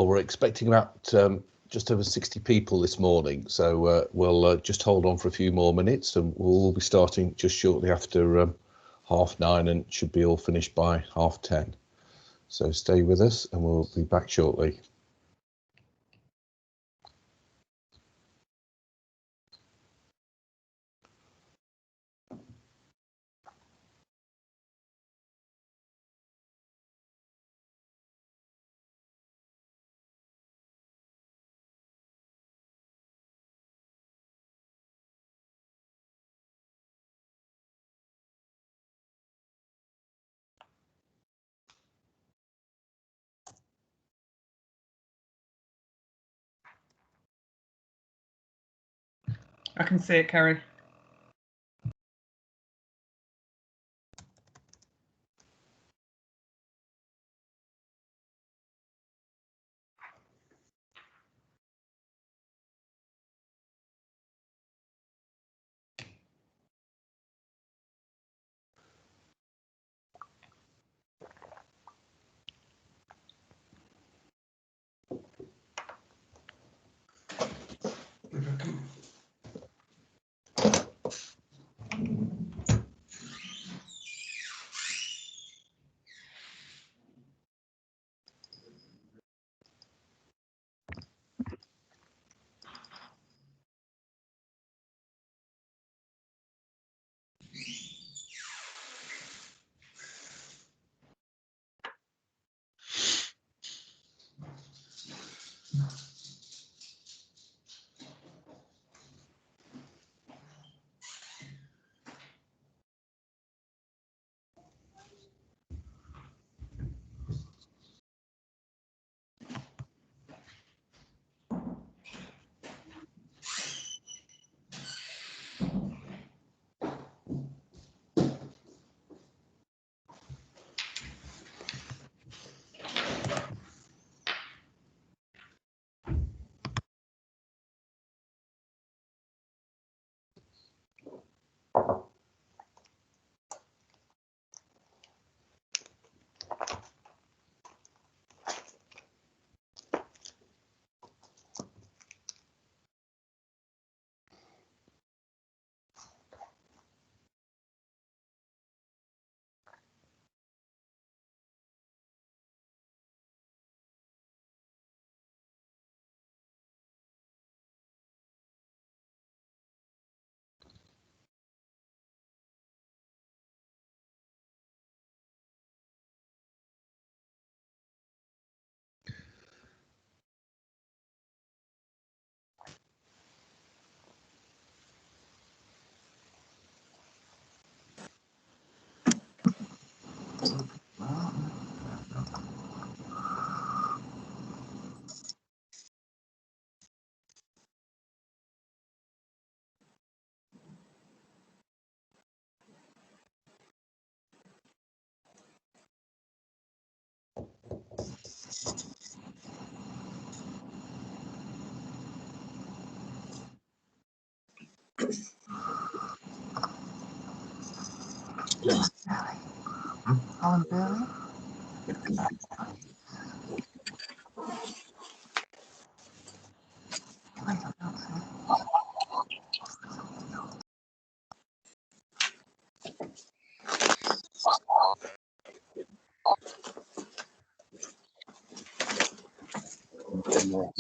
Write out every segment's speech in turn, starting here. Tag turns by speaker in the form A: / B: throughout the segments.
A: Well, we're expecting about just over 60 people this morning, so we'll just hold on for a few more minutes, and we'll be starting just shortly after 9:30, and should be all finished by 10:30. So stay with us, and we'll be back shortly.
B: I can see it, Kerry.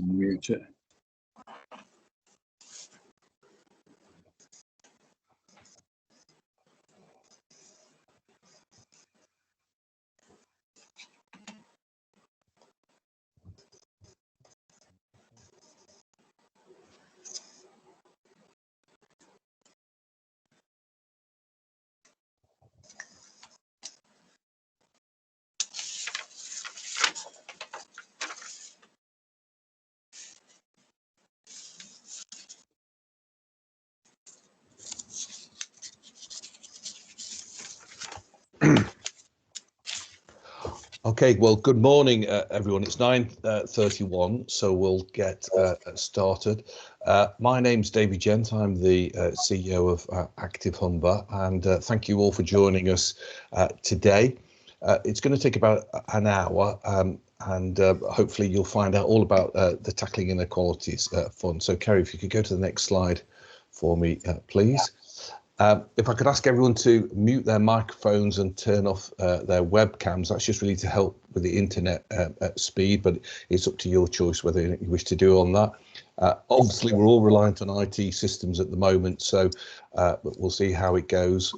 C: Mute it.
A: Okay, well, good morning, everyone. It's 9:31, so we'll get started. My name's David Gent. I'm the CEO of Active Humber, and thank you all for joining us today. It's going to take about an hour. and hopefully you'll find out all about the Tackling Inequalities Fund. So Kerry, if you could go to the next slide for me, please. If I could ask everyone to mute their microphones and turn off their webcams, that's just really to help with the internet speed, but it's up to your choice whether you wish to do on that. Obviously, we're all reliant on IT systems at the moment, so but we'll see how it goes.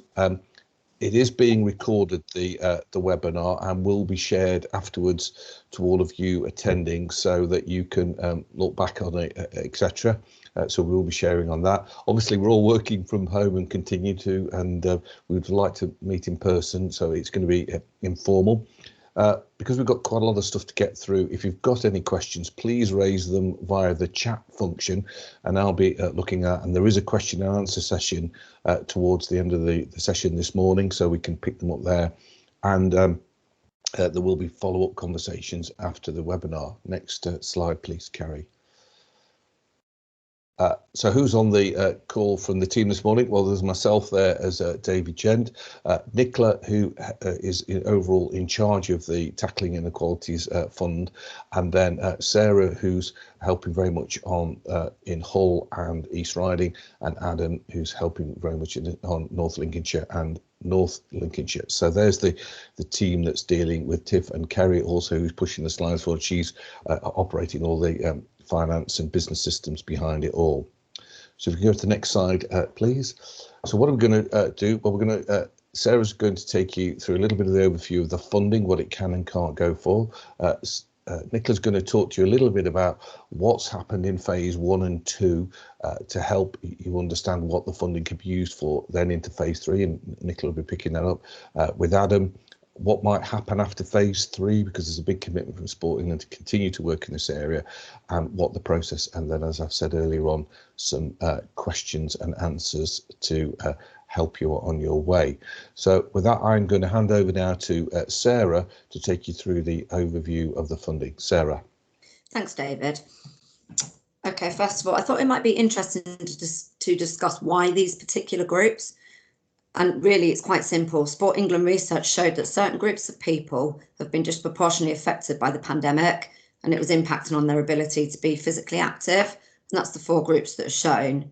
A: It is being recorded, the webinar, and will be shared afterwards to all of you attending, so that you can look back on it, etc. So we'll be sharing on that. Obviously, we're all working from home and continue to, and we would like to meet in person, so it's going to be informal. Because we've got quite a lot of stuff to get through, if you've got any questions, please raise them via the chat function, and I'll be looking at, and there is a question and answer session towards the end of the session this morning, so we can pick them up there. And there will be follow-up conversations after the webinar. Next slide, please, Kerry. So who's on the call from the team this morning? Well, there's myself there as David Gent, Nicola, who is overall in charge of the Tackling Inequalities Fund, and then Sarah, who's helping very much on in Hull and East Riding, and Adam, who's helping very much on North Lincolnshire and North Lincolnshire. So there's the team that's dealing with Tiff, and Kerry also, who's pushing the slides forward. She's operating all the finance and business systems behind it all. So if we can go to the next slide, please. So what I'm going to do, well, we're going to, Sarah's going to take you through a little bit of the overview of the funding, what it can and can't go for. Nicola's going to talk to you a little bit about what's happened in phase 1 and 2 to help you understand what the funding can be used for, then into phase 3, and Nicola will be picking that up with Adam. What might happen after phase 3, because there's a big commitment from Sport England to continue to work in this area, and what the process, and then, as I've said earlier on, some questions and answers to help you on your way. So with that, I'm going to hand over now to Sarah to take you through the overview of the funding. Sarah.
C: Thanks, David. Okay, first of all, I thought it might be interesting to discuss why these particular groups. And really, it's quite simple. Sport England research showed that certain groups of people have been disproportionately affected by the pandemic, and it was impacting on their ability to be physically active. And that's the 4 groups that are shown.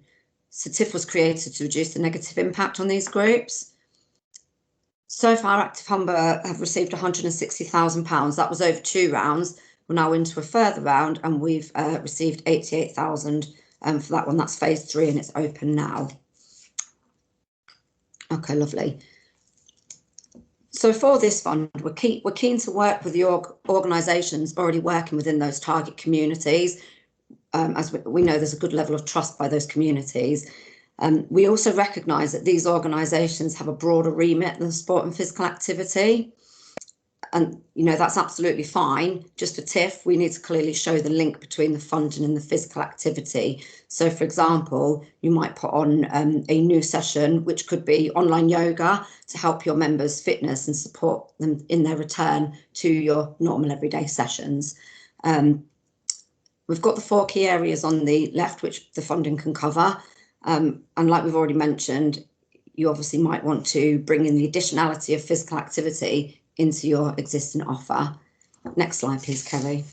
C: So TIF was created to reduce the negative impact on these groups. So far, Active Humber have received £160,000. That was over 2 rounds. We're now into a further round, and we've received 88,000 for that one. That's phase 3, and it's open now. Okay, lovely. So for this fund, we're keen to work with the organisations already working within those target communities, as we know there's a good level of trust by those communities. We also recognise that these organisations have a broader remit than sport and physical activity. And, you know, that's absolutely fine. Just for TIF, we need to clearly show the link between the funding and the physical activity. So, for example, you might put on a new session, which could be online yoga, to help your members' fitness and support them in their return to your normal everyday sessions. We've got the 4 key areas on the left, which the funding can cover. And like we've already mentioned, you obviously might want to bring in the additionality of physical activity into your existing offer. Next slide, please, Kerry.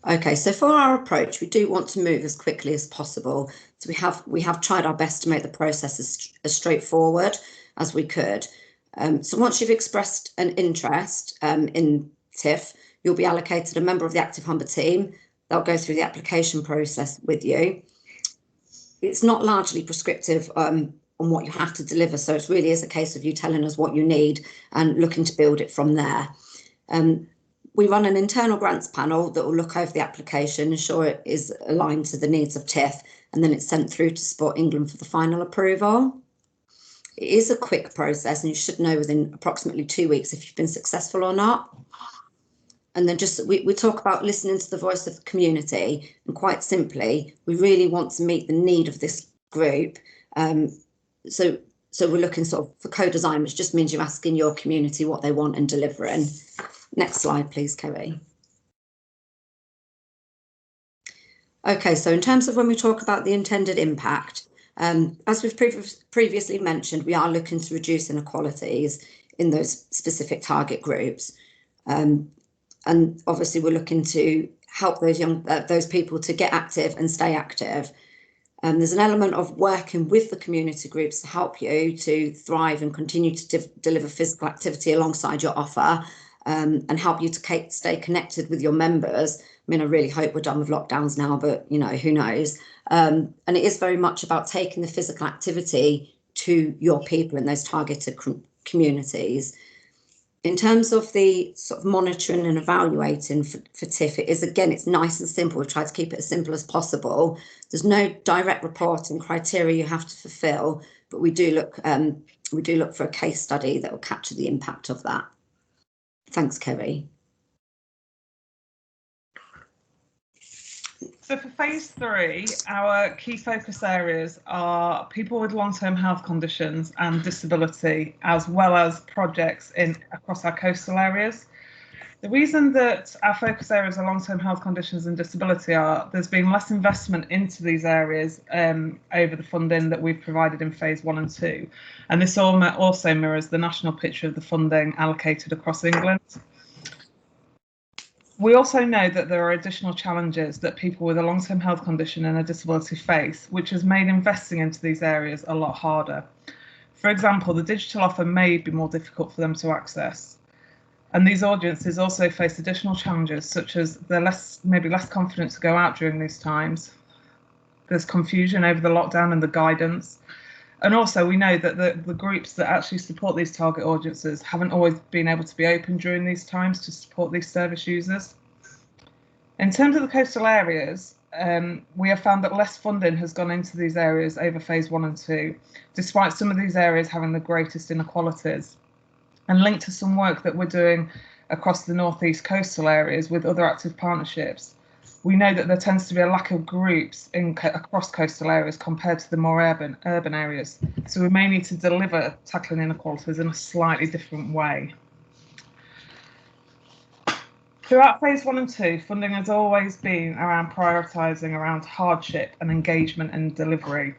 C: Okay, so for our approach, we do want to move as quickly as possible. So we have tried our best to make the process as straightforward as we could. So once you've expressed an interest in TIF, you'll be allocated a member of the Active Humber team. They'll go through the application process with you. It's not largely prescriptive on what you have to deliver, so it really is a case of you telling us what you need and looking to build it from there. We run an internal grants panel that will look over the application, ensure it is aligned to the needs of TIF, and then it's sent through to Sport England for the final approval. It is a quick process, and you should know within approximately 2 weeks if you've been successful or not. And then just we talk about listening to the voice of the community, and quite simply, we really want to meet the need of this group. So we're looking sort of for co-design, which just means you're asking your community what they want and delivering. Next slide, please, Kerry. Okay, so in terms of when we talk about the intended impact, as we've previously mentioned, we are looking to reduce inequalities. in those specific target groups. And obviously we're looking to help those people to get active and stay active. There's an element of working with the community groups to help you to thrive and continue to deliver physical activity alongside your offer, and help you to stay connected with your members. I mean, I really hope we're done with lockdowns now, but you know, who knows? And it is very much about taking the physical activity to your people in those targeted communities. In terms of the sort of monitoring and evaluating for TIF, it is, again, it's nice and simple. We've tried to keep it as simple as possible. There's no direct reporting criteria you have to fulfil, but we do look for a case study that will capture the impact of that. Thanks, Kerry.
B: So for phase 3, our key focus areas are people with long-term health conditions and disability, as well as projects across our coastal areas. The reason that our focus areas are long-term health conditions and disability are there's been less investment into these areas over the funding that we've provided in phase 1 and 2. And this also mirrors the national picture of the funding allocated across England. We also know that there are additional challenges that people with a long-term health condition and a disability face, which has made investing into these areas a lot harder. For example, the digital offer may be more difficult for them to access. And these audiences also face additional challenges, such as they're maybe less confident to go out during these times. There's confusion over the lockdown and the guidance. And also we know that the groups that actually support these target audiences haven't always been able to be open during these times to support these service users. In terms of the coastal areas, we have found that less funding has gone into these areas over phase 1 and 2, despite some of these areas having the greatest inequalities. And linked to some work that we're doing across the northeast coastal areas with other active partnerships, we know that there tends to be a lack of groups across coastal areas compared to the more urban areas. So we may need to deliver tackling inequalities in a slightly different way. Throughout phase 1 and 2, funding has always been around prioritising around hardship and engagement and delivery.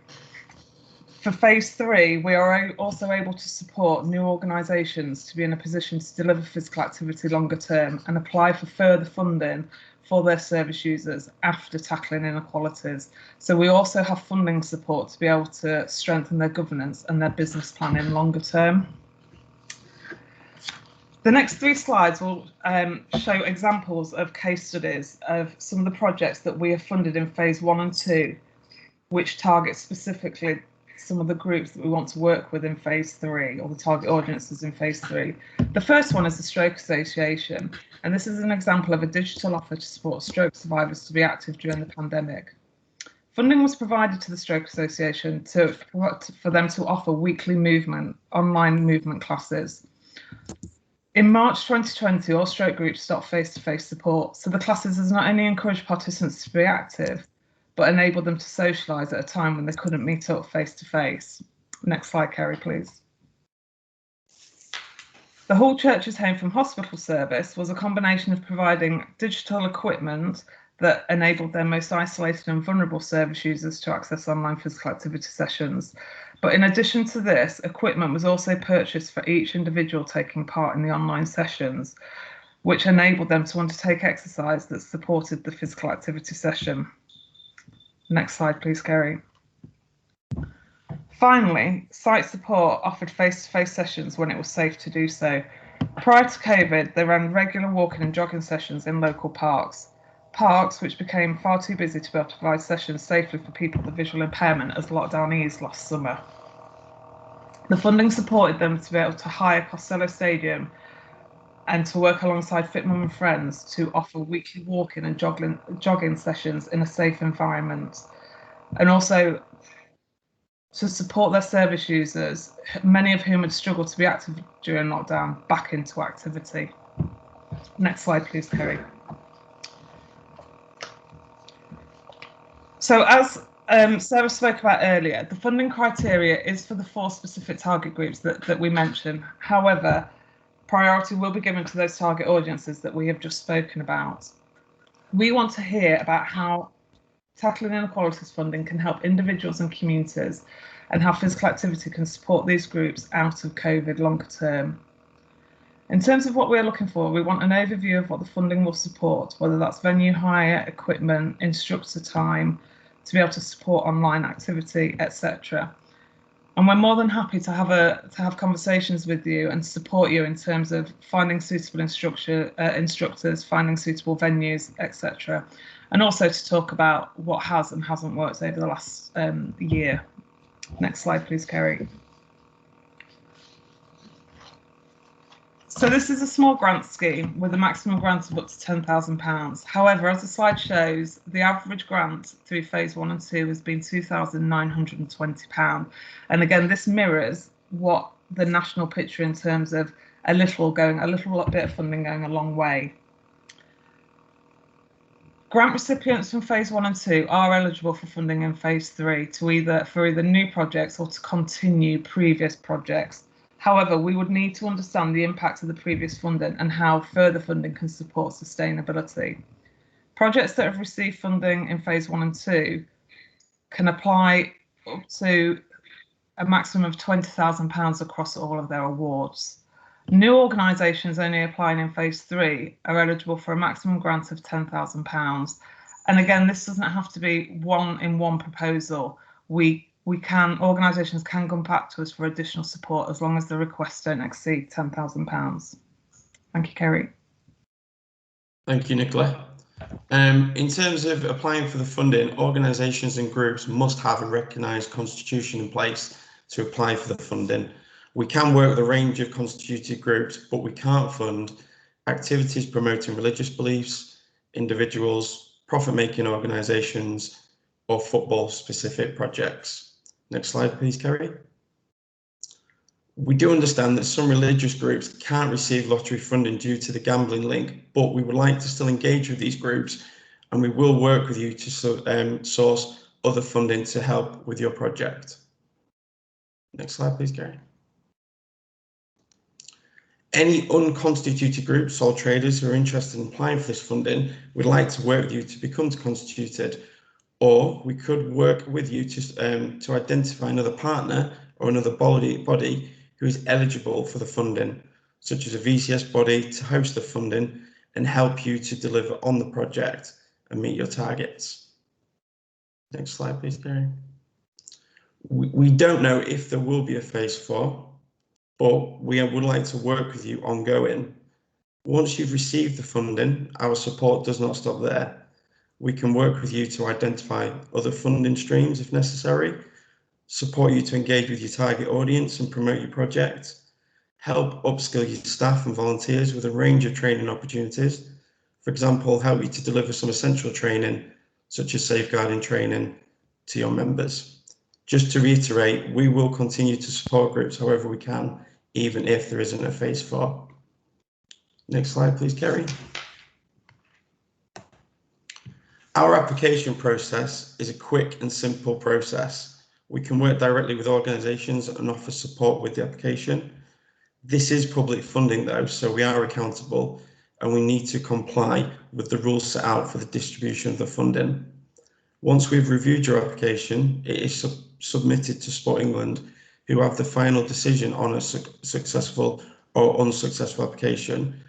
B: For phase 3, we are also able to support new organisations to be in a position to deliver physical activity longer term and apply for further funding for their service users after tackling inequalities. So we also have funding support to be able to strengthen their governance and their business planning longer term. The next 3 slides will show examples of case studies of some of the projects that we have funded in phase 1 and 2, which target specifically some of the groups that we want to work with in phase 3, or the target audiences in phase 3. The first one is the Stroke Association, and this is an example of a digital offer to support stroke survivors to be active during the pandemic. Funding was provided to the Stroke Association for them to offer weekly online movement classes. In March 2020, all stroke groups stopped face-to-face support, so the classes has not only encouraged participants to be active, but enabled them to socialise at a time when they couldn't meet up face-to-face. Next slide, Kerry, please. The Hull Church's Home from Hospital service was a combination of providing digital equipment that enabled their most isolated and vulnerable service users to access online physical activity sessions. But in addition to this, equipment was also purchased for each individual taking part in the online sessions, which enabled them to undertake exercise that supported the physical activity session. Next slide, please, Kerry. Finally, site support offered face-to-face sessions when it was safe to do so. Prior to COVID, they ran regular walking and jogging sessions in local parks, which became far too busy to be able to provide sessions safely for people with visual impairment as lockdown eased last summer. The funding supported them to be able to hire Costello Stadium and to work alongside Fit Mum and Friends to offer weekly walking and jogging sessions in a safe environment, and also to support their service users, many of whom had struggled to be active during lockdown, back into activity. Next slide, please, Kerry. So as Sarah spoke about earlier, the funding criteria is for the 4 specific target groups that we mentioned. However, priority will be given to those target audiences that we have just spoken about. We want to hear about how tackling inequalities funding can help individuals and communities, and how physical activity can support these groups out of COVID longer term. In terms of what we're looking for, we want an overview of what the funding will support, whether that's venue hire, equipment, instructor time, to be able to support online activity, etc. And we're more than happy to have conversations with you and support you in terms of finding suitable instructors, finding suitable venues, etc. And also to talk about what has and hasn't worked over the last year. Next slide, please, Kerry. So this is a small grant scheme with a maximum grant of up to £10,000. However, as the slide shows, the average grant through phase 1 and 2 has been £2,920. And again, this mirrors what the national picture in terms of a little bit of funding going a long way. Grant recipients from phase 1 and 2 are eligible for funding in phase 3 for either new projects or to continue previous projects. However, we would need to understand the impact of the previous funding and how further funding can support sustainability. Projects that have received funding in phase 1 and 2 can apply up to a maximum of £20,000 across all of their awards. New organisations only applying in phase 3 are eligible for a maximum grant of £10,000. And again, this doesn't have to be one proposal. Organisations can come back to us for additional support as long as the requests don't exceed £10,000. Thank you, Kerry.
D: Thank you, Nicola. In terms of applying for the funding, organisations and groups must have a recognised constitution in place to apply for the funding. We can work with a range of constituted groups, but we can't fund activities promoting religious beliefs, individuals, profit-making organisations, or football-specific projects. Next slide, please, Kerry. We do understand that some religious groups can't receive lottery funding due to the gambling link, but we would like to still engage with these groups, and we will work with you to source other funding to help with your project. Next slide, please, Kerry. Any unconstituted groups, sole traders who are interested in applying for this funding would like to work with you to become constituted, or we could work with you to identify another partner or another body who is eligible for the funding, such as a VCS body, to host the funding and help you to deliver on the project and meet your targets. Next slide, please, Gary. We don't know if there will be a phase 4, but we would like to work with you ongoing. Once you've received the funding, our support does not stop there. We can work with you to identify other funding streams if necessary, support you to engage with your target audience and promote your project, help upskill your staff and volunteers with a range of training opportunities. For example, help you to deliver some essential training, such as safeguarding training, to your members. Just to reiterate, we will continue to support groups however we can, even if there isn't a phase 4. Next slide, please, Kerry. Our application process is a quick and simple process. We can work directly with organisations and offer support with the application. This is public funding though, so we are accountable and we need to comply with the rules set out for the distribution of the funding. Once we've reviewed your application, it is submitted to Sport England, who have the final decision on a successful or unsuccessful application.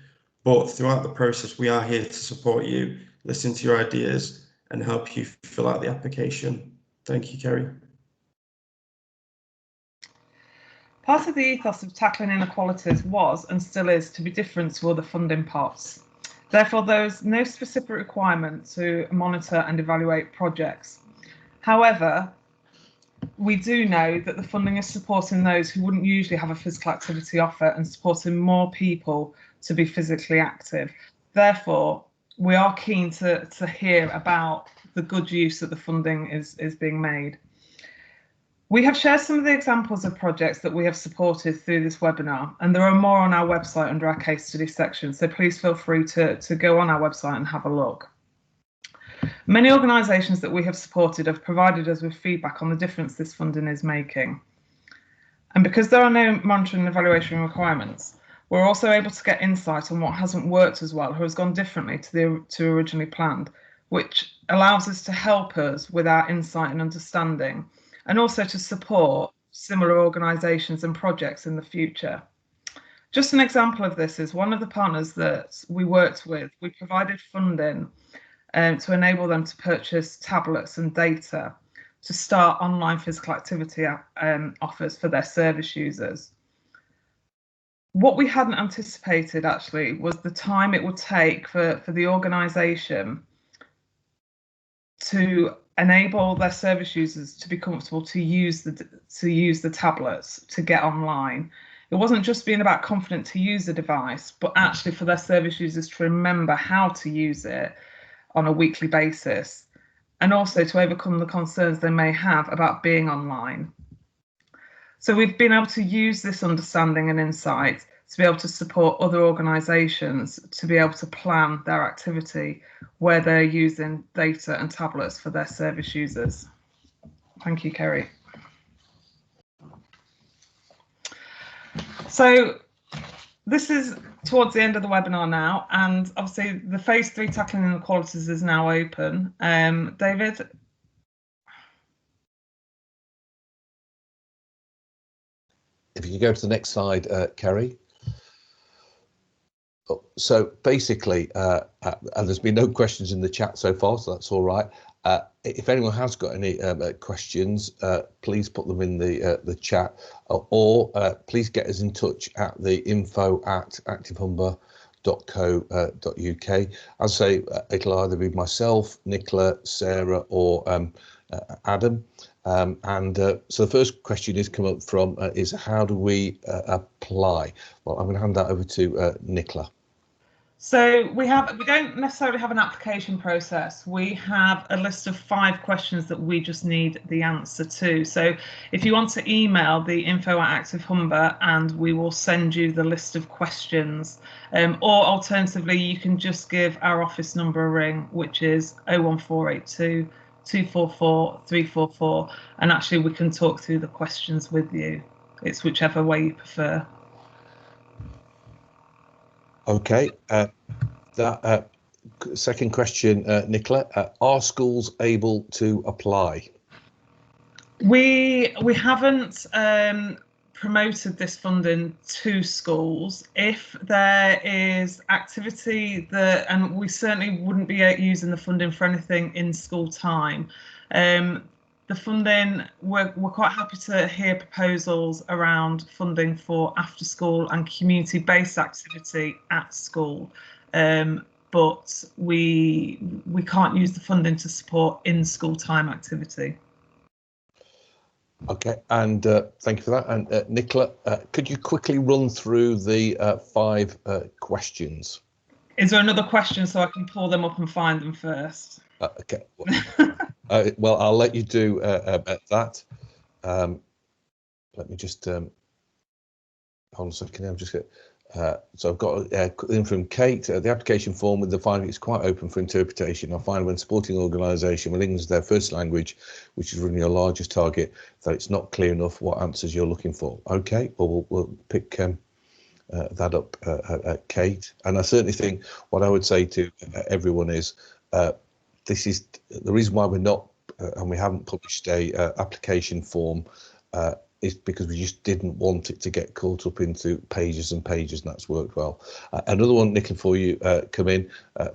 D: But throughout the process, we are here to support you, listen to your ideas and help you fill out the application. Thank you, Kerry.
B: Part of the ethos of tackling inequalities was and still is to be different to other funding pots. Therefore, there is no specific requirement to monitor and evaluate projects. However, we do know that the funding is supporting those who wouldn't usually have a physical activity offer and supporting more people to be physically active. Therefore, we are keen to hear about the good use that the funding is being made. We have shared some of the examples of projects that we have supported through this webinar, and there are more on our website under our case study section, so please feel free to go on our website and have a look. Many organisations that we have supported have provided us with feedback on the difference this funding is making. And because there are no monitoring and evaluation requirements, we're also able to get insight on what hasn't worked as well, who has gone differently to originally planned, which allows us to help us with our insight and understanding, and also to support similar organisations and projects in the future. Just an example of this is one of the partners that we worked with, we provided funding to enable them to purchase tablets and data to start online physical activity offers for their service users. What we hadn't anticipated actually was the time it would take for the organisation to enable their service users to be comfortable to use the tablets to get online. It wasn't just being about confident to use the device, but actually for their service users to remember how to use it on a weekly basis, and also to overcome the concerns they may have about being online. So we've been able to use this understanding and insight to be able to support other organisations to be able to plan their activity where they're using data and tablets for their service users. Thank you, Kerry. So this is towards the end of the webinar now, and obviously the phase 3 tackling inequalities is now open. David?
A: If you could go to the next slide, Kerry. So basically, and there's been no questions in the chat so far, so that's all right. If anyone has got any questions, please put them in the chat, or please get us in touch at the info@activehumber.co.uk. I'll say it'll either be myself, Nicola, Sarah, or Adam. So the first question is come up from is how do we apply? Well, I'm going to hand that over to Nicola.
B: So we don't necessarily have an application process. We have a list of 5 questions that we just need the answer to. So if you want to email the info@activehumber, and we will send you the list of questions, or alternatively you can just give our office number a ring, which is 01482 244 344, and actually we can talk through the questions with you. It's whichever way you prefer.
A: Okay, that second question, Nicola, are schools able to apply?
B: We haven't promoted this funding to schools. If there is activity that, and we certainly wouldn't be using the funding for anything in school time. The funding, we're quite happy to hear proposals around funding for after school and community-based activity at school, but we can't use the funding to support in school time activity.
A: Okay, and thank you for that. And Nicola, could you quickly run through the 5 questions?
B: Is there another question so I can pull them up and find them first?
A: Okay. Well, I'll let you do that. Let me just hold on a second. I'm just going. So I've got in from Kate. The application form with the finding is quite open for interpretation. I find when supporting an organisation with English as their first language, which is really your largest target, that it's not clear enough what answers you're looking for. Okay, well we'll pick that up, Kate. And I certainly think what I would say to everyone is this is the reason why we're not and we haven't published a application form is because we just didn't want it to get caught up into pages and pages, and that's worked well. Another one, Nicola, for you come in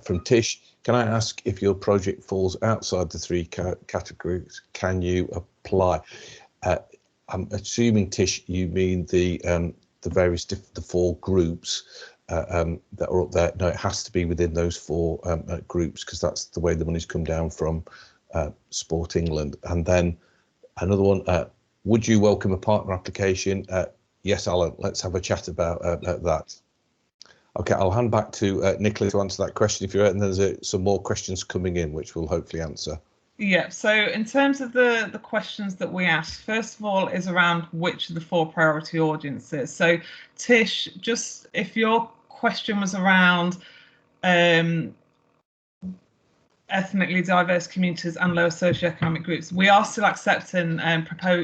A: from Tish. Can I ask if your project falls outside the 3 categories? Can you apply? I'm assuming, Tish, you mean the various the 4 groups that are up there. No, it has to be within those 4 groups because that's the way the money's come down from Sport England. And then another one, would you welcome a partner application? Yes, Alan, let's have a chat about that. Okay, I'll hand back to Nicola to answer that question if you're right, and there's some more questions coming in which we'll hopefully answer.
B: Yeah, so in terms of the questions that we asked, first of all is around which of the 4 priority audiences. So Tish, just if your question was around ethnically diverse communities and lower socioeconomic groups, we are still accepting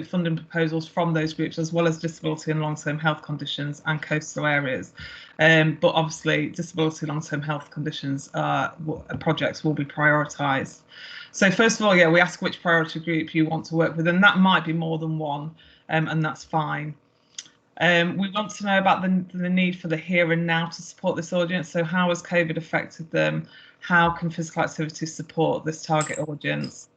B: funding proposals from those groups, as well as disability and long-term health conditions and coastal areas. But obviously disability and long-term health conditions projects will be prioritised. So first of all, yeah, we ask which priority group you want to work with, and that might be more than one, and that's fine. We want to know about the need for the here and now to support this audience. So how has COVID affected them? How can physical activity support this target audience?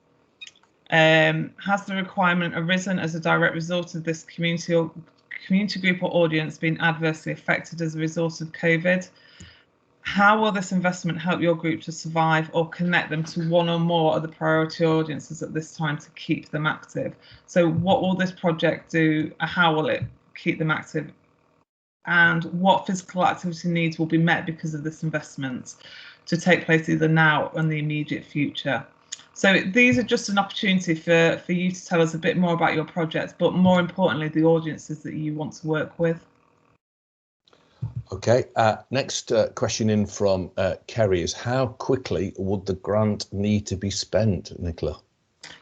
B: Has the requirement arisen as a direct result of this community group or audience being adversely affected as a result of COVID? How will this investment help your group to survive or connect them to one or more of the priority audiences at this time to keep them active? So what will this project do? How will it keep them active? And what physical activity needs will be met because of this investment to take place either now or in the immediate future? So these are just an opportunity for you to tell us a bit more about your project, but more importantly, the audiences that you want to work with.
A: Okay, next question in from Kerry is, how quickly would the grant need to be spent, Nicola?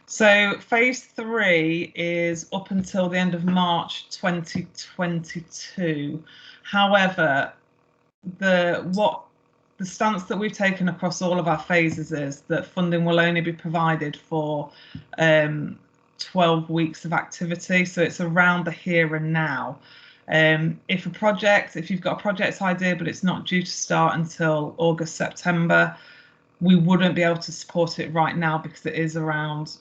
B: So phase 3 is up until the end of March 2022. However, the stance that we've taken across all of our phases is that funding will only be provided for 12 weeks of activity. So it's around the here and now. If you've got a project idea, but it's not due to start until August, September, we wouldn't be able to support it right now because it is around,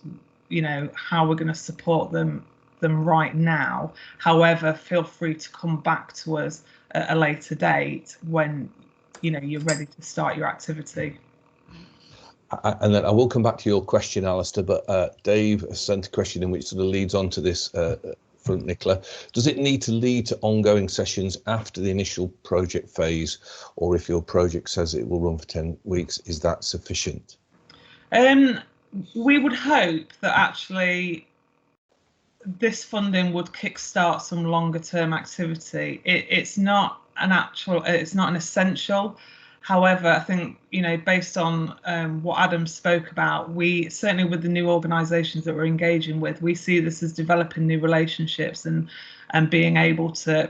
B: how we're going to support them right now. However, feel free to come back to us at a later date when you're ready to start your activity.
A: And then I will come back to your question, Alistair, but Dave sent a question in which sort of leads on to this front, Nicola. Does it need to lead to ongoing sessions after the initial project phase, or if your project says it will run for 10 weeks, is that sufficient?
B: We would hope that actually this funding would kickstart some longer term activity. It's not an essential. However, I think, based on what Adam spoke about, we certainly with the new organisations that we're engaging with, we see this as developing new relationships and being able to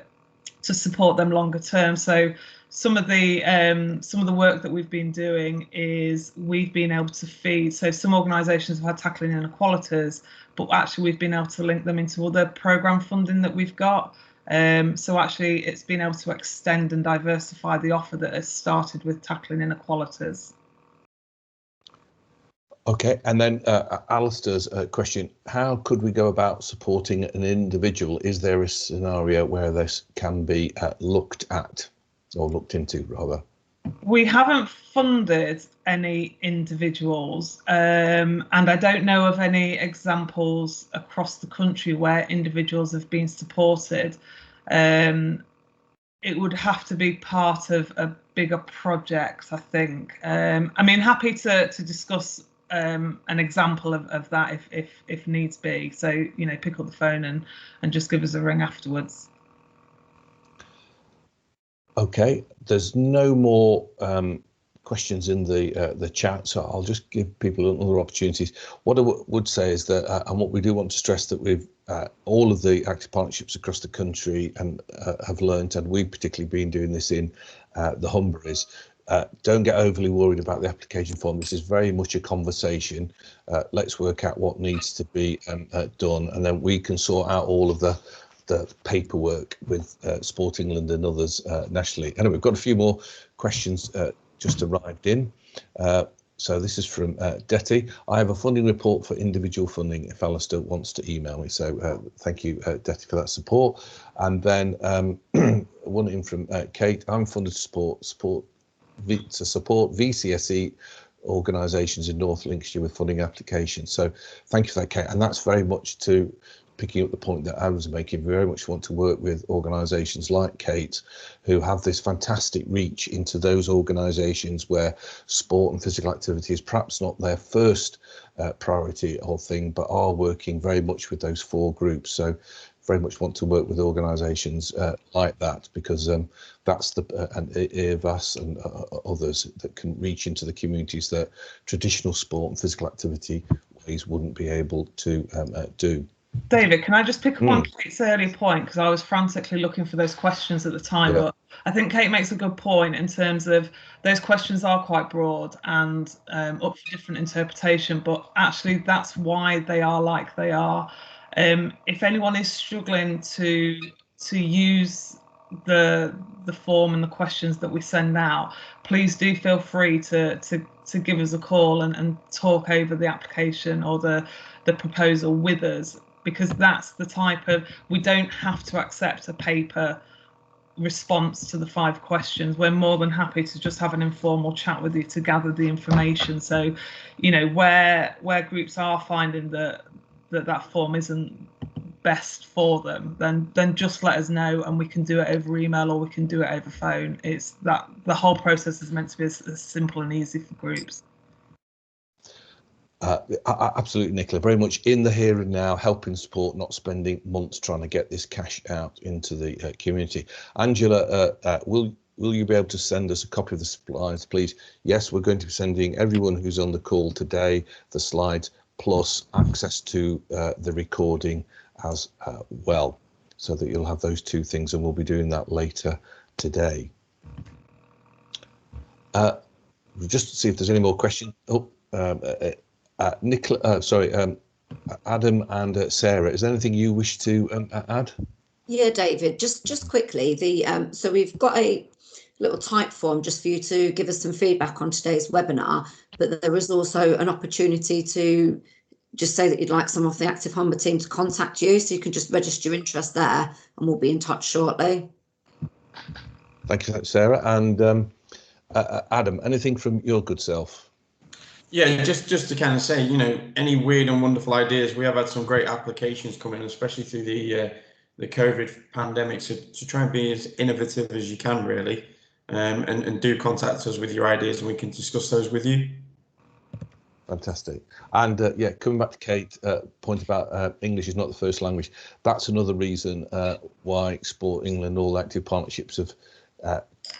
B: support them longer term. So some of the work that we've been doing is we've been able to feed. So some organisations have had tackling inequalities, but actually we've been able to link them into other programme funding that we've got. So actually it's been able to extend and diversify the offer that has started with tackling inequalities.
A: Okay, and then Alistair's question, how could we go about supporting an individual? Is there a scenario where this can be looked at or looked into rather?
B: We haven't funded any individuals, and I don't know of any examples across the country where individuals have been supported. It would have to be part of a bigger project, I think. Happy to discuss an example of that if needs be. So, pick up the phone and just give us a ring afterwards. Okay,
A: there's no more questions in the chat, so I'll just give people another opportunities. What I would say is that, and what we do want to stress that we've all of the active partnerships across the country and have learnt, and we've particularly been doing this in the Humber, is don't get overly worried about the application form. This is very much a conversation. Let's work out what needs to be done, and then we can sort out all of the paperwork with Sport England and others nationally. And we've got a few more questions just arrived in. So this is from Detty. I have a funding report for individual funding if Alistair wants to email me. So thank you, Detty, for that support. And then one in from Kate. I'm funded to support VCSE organisations in North Lincolnshire with funding applications. So thank you for that, Kate. And that's very much to picking up the point that I was making. We very much want to work with organisations like Kate, who have this fantastic reach into those organisations where sport and physical activity is perhaps not their first priority or thing, but are working very much with those 4 groups. So very much want to work with organisations like that, because that's and EAVAS and others that can reach into the communities that traditional sport and physical activity ways wouldn't be able to do.
B: David, can I just pick up on Kate's earlier point, because I was frantically looking for those questions at the time, but I think Kate makes a good point in terms of those questions are quite broad and up for different interpretation, but actually that's why they are like they are. If anyone is struggling to to use the form and the questions that we send out, please do feel free to give us a call and talk over the application or the proposal with us, because that's the type of, we don't have to accept a paper response to the 5 questions. We're more than happy to just have an informal chat with you to gather the information. So, you know, where groups are finding that form isn't best for them, then just let us know, and we can do it over email or we can do it over phone. It's that the whole process is meant to be as simple and easy for groups.
A: Absolutely, Nicola. Very much in the here and now, helping support, not spending months trying to get this cash out into the community. Angela, will you be able to send us a copy of the slides, please? Yes, we're going to be sending everyone who's on the call today the slides, plus access to the recording as well, so that you'll have those 2 things, and we'll be doing that later today. Just to see if there's any more questions. Nicola, Adam and Sarah, is there anything you wish to add?
C: Yeah, David, just quickly, so we've got a little type form just for you to give us some feedback on today's webinar, but there is also an opportunity to just say that you'd like some of the Active Humber team to contact you, so you can just register your interest there, and we'll be in touch shortly.
A: Thank you, Sarah. And Adam, anything from your good self?
D: Yeah, just to kind of say, you know, any weird and wonderful ideas. We have had some great applications come in, especially through the COVID pandemic. So to try and be as innovative as you can, really, and do contact us with your ideas, and we can discuss those with you.
A: Fantastic. And yeah, coming back to Kate's point about English is not the first language. That's another reason why Sport England All Active Partnerships have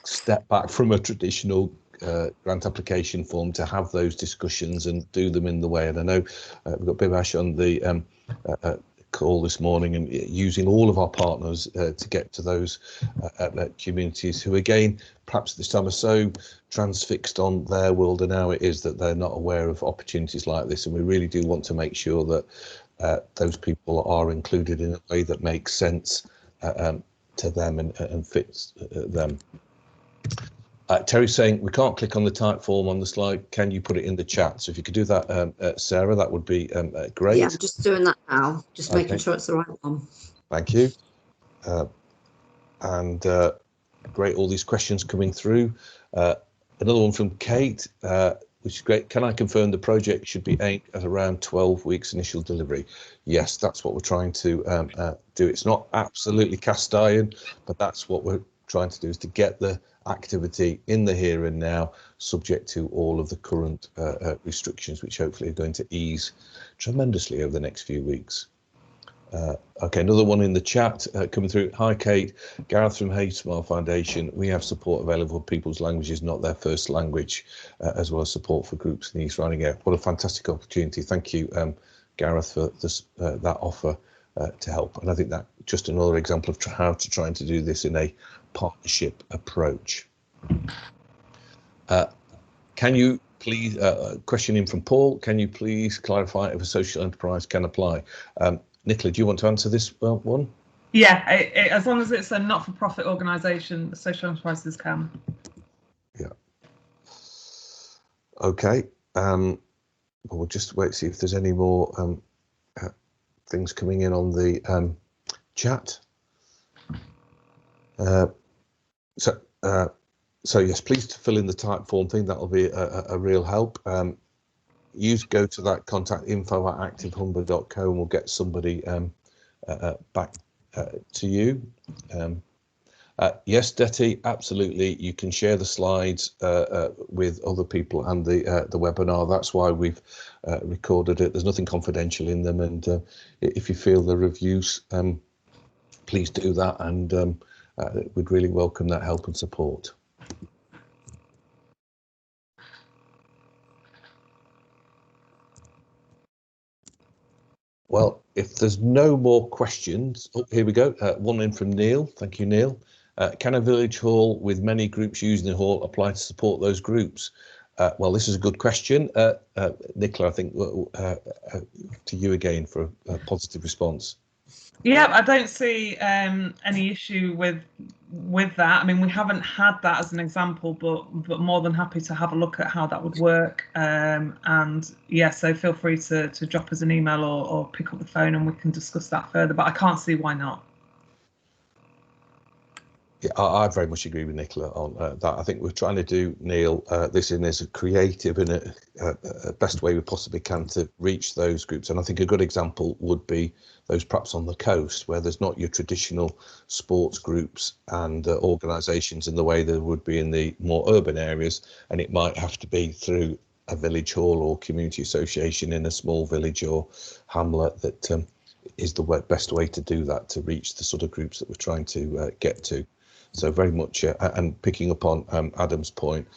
A: stepped back from a traditional grant application form to have those discussions and do them in the way. And I know we've got Bibash on the call this morning, and using all of our partners to get to those communities who, again, perhaps this time are so transfixed on their world and how it is that they're not aware of opportunities like this. And we really do want to make sure that those people are included in a way that makes sense to them and fits them. Terry's saying we can't click on the type form on the slide. Can you put it in the chat? So if you could do that, Sarah, that would be great.
C: Yeah, I'm just doing that now, just making sure it's the right one.
A: Thank you. And great, all these questions coming through. Another one from Kate, which is great. Can I confirm the project should be aimed at around 12 weeks initial delivery? Yes, that's what we're trying to do. It's not absolutely cast iron, but that's what we're trying to do, is to get the activity in the here and now, subject to all of the current restrictions, which hopefully are going to ease tremendously over the next few weeks. Okay, another one in the chat coming through. Hi Kate, Gareth from Hey Smile Foundation. We have support available for people's languages, not their first language, as well as support for groups in East Riding Area. What a fantastic opportunity. Thank you, Gareth, for this, that offer to help. And I think that just another example of how to trying to do this in a partnership approach. Can you please, question in from Paul, can you please clarify if a social enterprise can apply? Nicola, do you want to answer this one?
B: Yeah, as long as it's a not-for-profit organisation, social enterprises can.
A: Yeah. Okay. We'll just wait to see if there's any more things coming in on the chat. So yes, please fill in the type form thing. That'll be a real help. Go to that contact info@activehumber.co and we'll get somebody back to you. Yes, Detty, absolutely. You can share the slides with other people and the webinar. That's why we've recorded it. There's nothing confidential in them, and if you feel they're of use, please do that, and we'd really welcome that help and support. Well, if there's no more questions, oh, here we go. One in from Neil. Thank you, Neil. Can a village hall with many groups using the hall apply to support those groups? Well, this is a good question. Nicola, I think to you again for a positive response.
B: Yeah, I don't see any issue with that. I mean, we haven't had that as an example, but more than happy to have a look at how that would work. And yeah, so feel free to drop us an email or pick up the phone and we can discuss that further. But I can't see why not.
A: Yeah, I very much agree with Nicola on that. I think we're trying to do, Neil, this in as a creative and a best way we possibly can to reach those groups. And I think a good example would be those perhaps on the coast where there's not your traditional sports groups and organisations in the way there would be in the more urban areas. And it might have to be through a village hall or community association in a small village or hamlet that is the best way to do that, to reach the sort of groups that we're trying to get to. So very much, and picking up on Adam's point,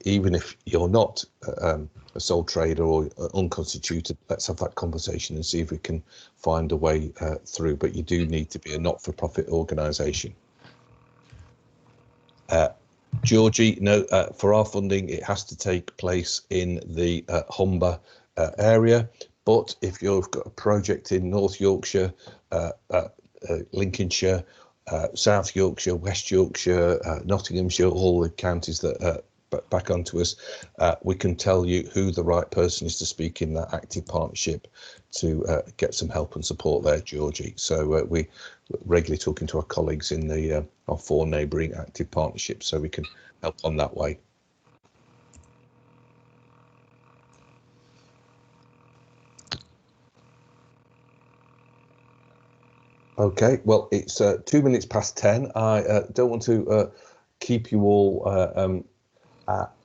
A: even if you're not a sole trader or unconstituted, let's have that conversation and see if we can find a way through. But you do need to be a not-for-profit organisation. Georgie, no, for our funding, it has to take place in the Humber area. But if you've got a project in North Yorkshire, Lincolnshire, South Yorkshire, West Yorkshire, Nottinghamshire, all the counties that back onto us, we can tell you who the right person is to speak in that active partnership to get some help and support there, Georgie. So we regularly talking to our colleagues in the our 4 neighbouring active partnerships, so we can help on that way. Okay, well, it's 2 minutes past 10. I don't want to keep you all.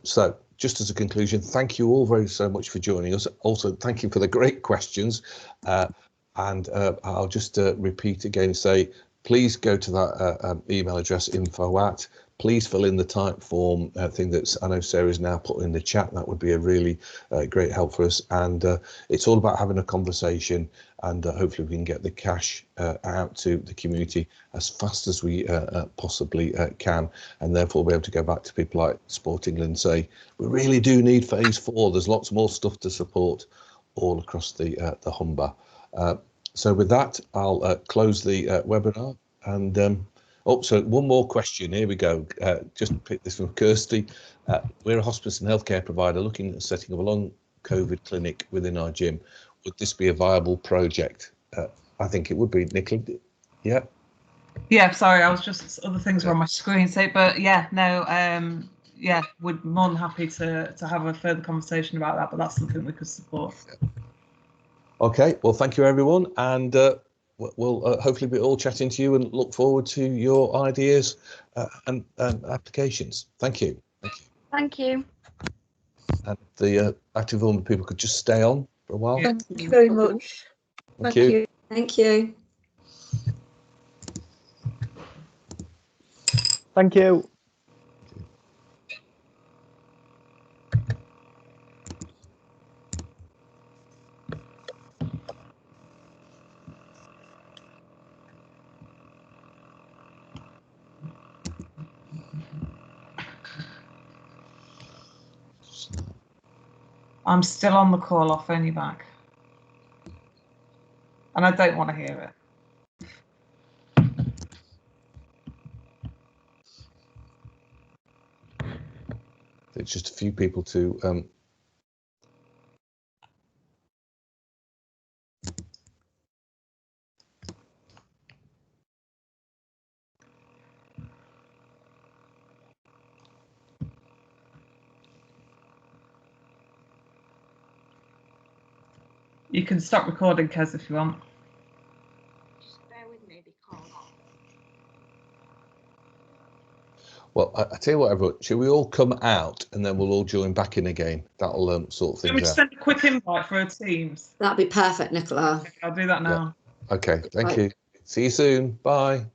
A: So just as a conclusion, thank you all very so much for joining us. Also, thank you for the great questions. And I'll just repeat again and say, please go to that email address, info@. Please fill in the type form thing that I know Sarah's now put in the chat. That would be a really great help for us. And it's all about having a conversation, and hopefully we can get the cash out to the community as fast as we possibly can, and therefore be able to go back to people like Sport England and say, we really do need phase 4. There's lots more stuff to support all across the Humber. So with that, I'll close the webinar. And oh, so one more question. Here we go. Just pick this from Kirsty. We're a hospice and healthcare provider looking at setting up a long COVID clinic within our gym. Would this be a viable project? I think it would be, Nicola. Yeah.
B: Yeah, sorry, I was just, other things were on my screen. So, but yeah, no, yeah, we're more than happy to have a further conversation about that, but that's something we could support.
A: Okay, well, thank you, everyone. And we'll hopefully be all chatting to you and look forward to your ideas and applications. Thank you. Thank you.
E: Thank you.
A: And the active Humber people could just stay on for a while.
B: Yeah.
E: Thank you very much.
A: Thank you.
C: Thank you.
F: Thank you.
B: I'm still on the call. I'll phone you back. And I don't want to hear it.
A: It's just a few people to
B: You can stop recording, Kez, if you want.
E: Bear with me because.
A: well, I tell you what, everyone, shall we all come out and then we'll all join back in again? That'll sort
B: Can we
A: things out.
B: send a quick invite for our teams?
C: That'd be perfect, Nicola.
B: I'll do that now.
A: Okay, thank you. See you soon. Bye.